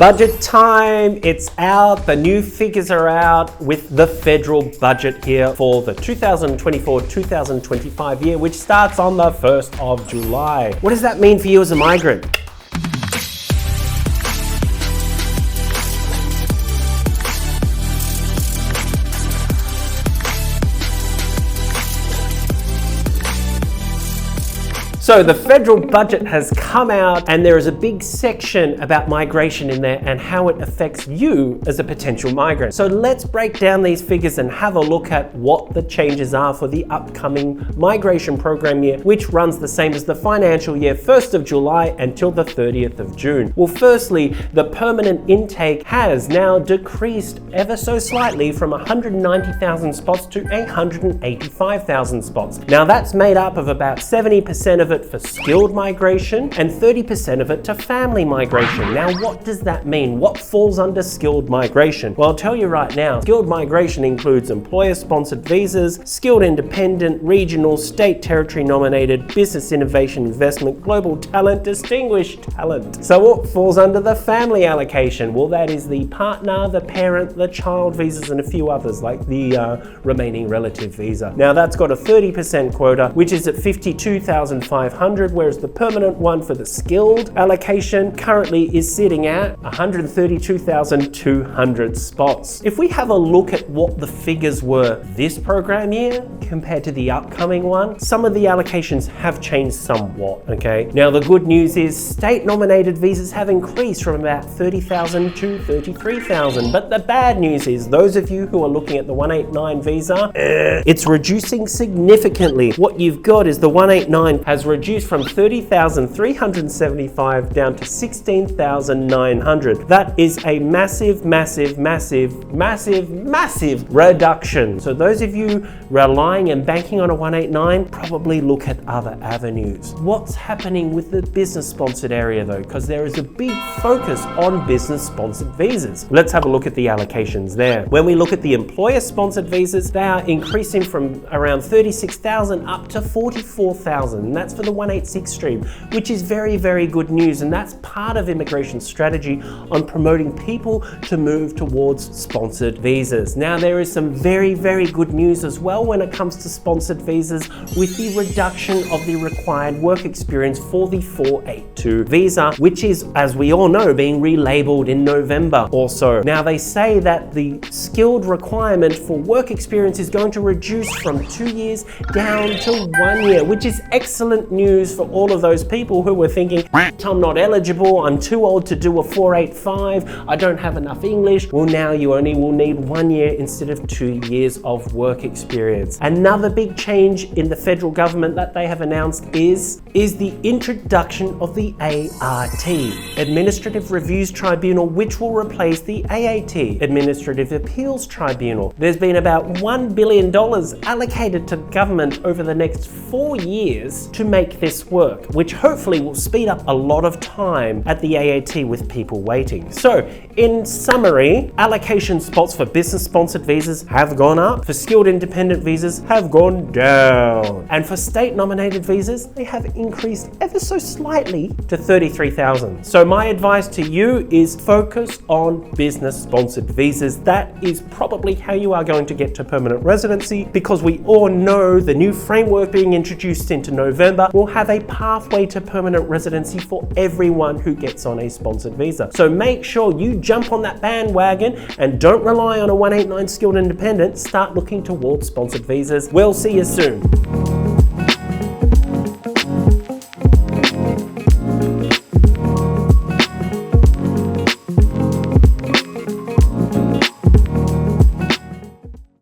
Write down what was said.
Budget time, it's out. The new figures are out with the federal budget here for the 2024-2025 year, which starts on the 1st of July. What does that mean for you as a migrant? So the federal budget has come out and there is a big section about migration in there and how it affects you as a potential migrant. So let's break down these figures and have a look at what the changes are for the upcoming migration program year, which runs the same as the financial year, 1st of July until the 30th of June. Well, firstly, the permanent intake has now decreased ever so slightly from 190,000 spots to 185,000 spots. Now that's made up of about 70% of it for skilled migration and 30% of it to family migration. Now, what does that mean? What falls under skilled migration? Well, I'll tell you right now, skilled migration includes employer-sponsored visas, skilled independent, regional, state, territory nominated, business innovation, investment, global talent, distinguished talent. So what falls under the family allocation? Well, that is the partner, the parent, the child visas, and a few others like the remaining relative visa. Now, that's got a 30% quota, which is at 52,500, whereas the permanent one for the skilled allocation currently is sitting at 132,200 spots. If we have a look at what the figures were this program year compared to the upcoming one, some of the allocations have changed somewhat, okay? Now, the good news is state-nominated visas have increased from about 30,000 to 33,000, but the bad news is those of you who are looking at the 189 visa, it's reducing significantly. What you've got is the 189 has reduced from 30,375 down to 16,900. That is a massive reduction. So those of you relying and banking on a 189, probably look at other avenues. What's happening with the business sponsored area though? Because there is a big focus on business sponsored visas. Let's have a look at the allocations there. When we look at the employer sponsored visas, they are increasing from around 36,000 up to 44,000. And that's for the 186 stream, which is very, very good news. And that's part of immigration strategy on promoting people to move towards sponsored visas. Now, there is some very, very good news as well when it comes to sponsored visas with the reduction of the required work experience for the 482 visa, which is, as we all know, being relabeled in November also. Now, they say that the skilled requirement for work experience is going to reduce from 2 years down to 1 year, which is excellent news for all of those people who were thinking, I'm not eligible, I'm too old to do a 485, I don't have enough English. Well, now you only will need 1 year instead of 2 years of work experience. Another big change in the federal government that they have announced is the introduction of the ART, Administrative Reviews Tribunal, which will replace the AAT, Administrative Appeals Tribunal. There's been about $1 billion allocated to government over the next 4 years to make this work, which hopefully will speed up a lot of time at the AAT with people waiting. So, in summary, allocation spots for business-sponsored visas have gone up, for skilled independent visas have gone down, and for state-nominated visas, they have increased ever so slightly to 33,000. So my advice to you is focus on business-sponsored visas. That is probably how you are going to get to permanent residency, because we all know the new framework being introduced into November will have a pathway to permanent residency for everyone who gets on a sponsored visa. So make sure you jump on that bandwagon and don't rely on a 189 skilled independent. Start looking towards sponsored visas. We'll see you soon.